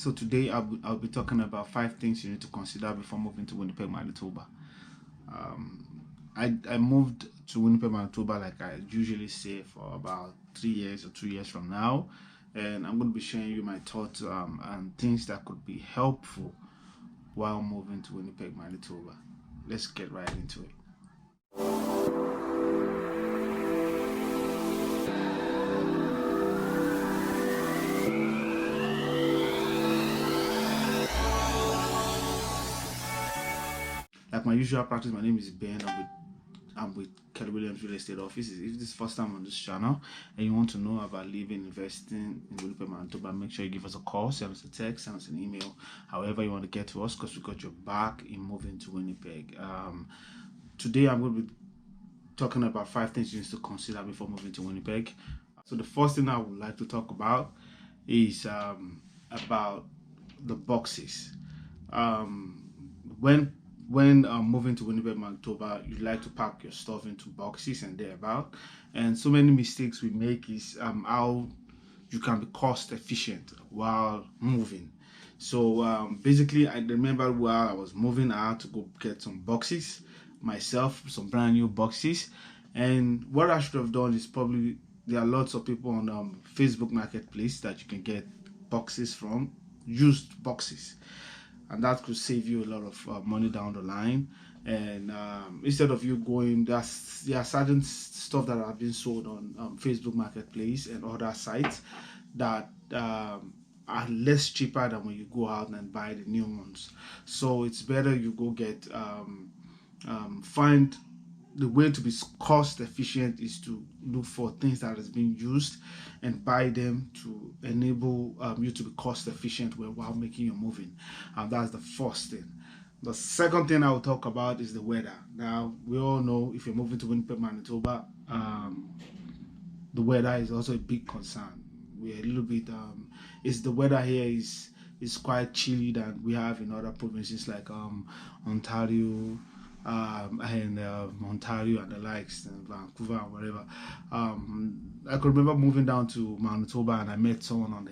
So today I'll be talking about 5 things you need to consider before moving to Winnipeg, Manitoba. Um, I moved to Winnipeg, Manitoba, like I usually say, for about 3 years or 2 years from now, and I'm going to be sharing you my thoughts and things that could be helpful while moving to Winnipeg, Manitoba. Let's get right into it. Like my usual practice, my name is Ben. I'm with Kelly Williams Real Estate Office. If this is the first time on this channel and you want to know about living, investing in Winnipeg, Manitoba, make sure you give us a call, send us a text, send us an email, however you want to get to us, because we got your back in moving to Winnipeg. Today I'm going to be talking about 5 things you need to consider before moving to Winnipeg. So the first thing I would like to talk about is about the boxes. When moving to Winnipeg, Manitoba, you like to pack your stuff into boxes and thereabout. And so many mistakes we make is how you can be cost efficient while moving. So basically, I remember while I was moving, I had to go get some boxes myself, some brand new boxes. And what I should have done is probably, there are lots of people on Facebook Marketplace that you can get boxes from, used boxes, and that could save you a lot of money down the line. And instead of you going, there are certain stuff that have been sold on Facebook Marketplace and other sites that are less cheaper than when you go out and buy the new ones. So it's better you go get find the way to be cost efficient is to look for things that has been used and buy them to enable you to be cost efficient while making your moving. And that's the first thing. The second thing I will talk about is the weather. Now, we all know if you're moving to Winnipeg, Manitoba, the weather is also a big concern. We're a little bit, the weather here is quite chilly than we have in other provinces like Ontario, and Ontario and the likes, and Vancouver and wherever. I could remember moving down to Manitoba and I met someone on the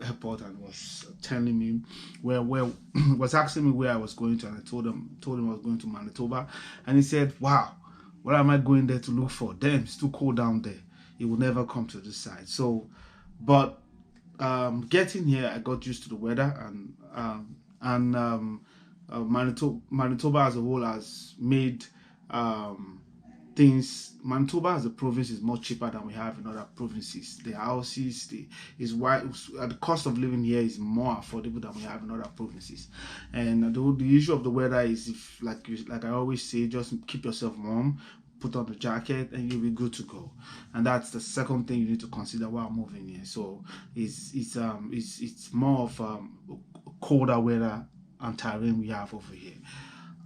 airport and was telling me where was asking me where I was going to, and I told him I was going to Manitoba, and he said, "Wow, what am I going there to look for? Damn, it's too cold down there. It will never come to this side." So, but getting here, I got used to the weather, and Manitoba as a whole has made things. Manitoba as a province is much cheaper than we have in other provinces. The houses, the cost of living here is more affordable than we have in other provinces. And the issue of the weather is, if like I always say, just keep yourself warm, put on the jacket, and you'll be good to go. And that's the second thing you need to consider while moving here. So it's more of colder weather and terrain we have over here.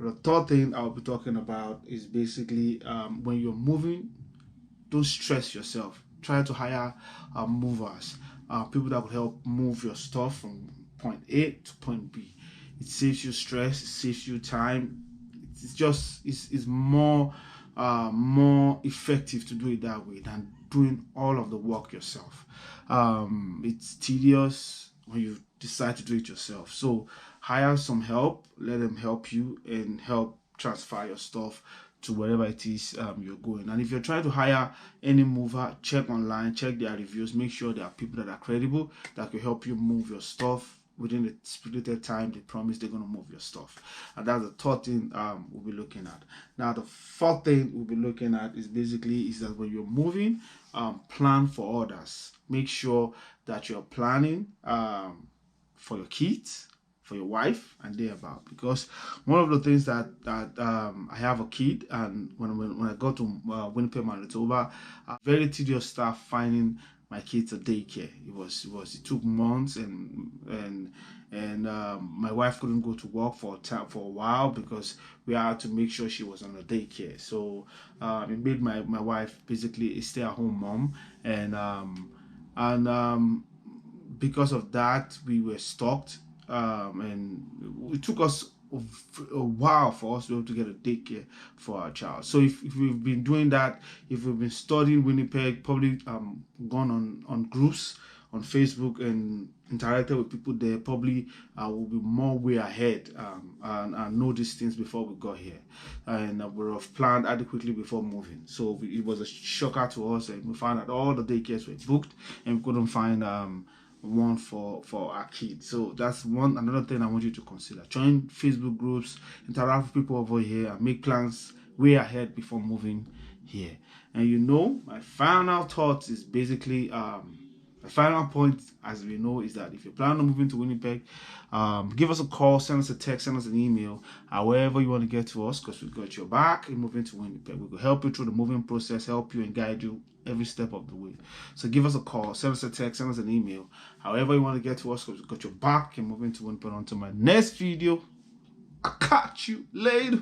The third thing I'll be talking about is basically when you're moving, don't stress yourself. Try to hire movers, people that will help move your stuff from point A to point B. It saves you stress, it saves you time. It's more effective to do it that way than doing all of the work yourself. It's tedious when you decide to do it yourself. So hire some help, let them help you and help transfer your stuff to wherever it is you're going. And if you're trying to hire any mover, check online, check their reviews, make sure there are people that are credible that can help you move your stuff within the stipulated time they promise they're going to move your stuff. And that's the third thing we'll be looking at. Now the fourth thing we'll be looking at is that when you're moving, plan for others. Make sure that you're planning for your kids, for your wife, and thereabout. Because one of the things that I have a kid, and when I got to Winnipeg, Manitoba, very tedious stuff finding my kids a daycare. It took months, and my wife couldn't go to work for a while because we had to make sure she was on a daycare. So it made my wife basically a stay-at-home mom, and because of that we were stuck, and it took us a while for us to be able to get a daycare for our child. So if we've been doing that, if we've been studying Winnipeg, probably gone on groups on Facebook and interacted with people there, probably will be more way ahead and know these things before we got here, and we have planned adequately before moving. So it was a shocker to us, and we found out all the daycares were booked, and we couldn't find one for our kids. So that's another thing I want you to consider. Join Facebook groups, interact with people over here, and make plans way ahead before moving here. And my final thought is basically the final point, as we know, is that if you're planning on moving to Winnipeg, give us a call, send us a text, send us an email, however you want to get to us, because we've got your back in moving to Winnipeg. We will help you through the moving process, help you and guide you every step of the way. So give us a call, send us a text, send us an email, however you want to get to us, because we've got your back in moving to Winnipeg. Until my next video, I'll catch you later.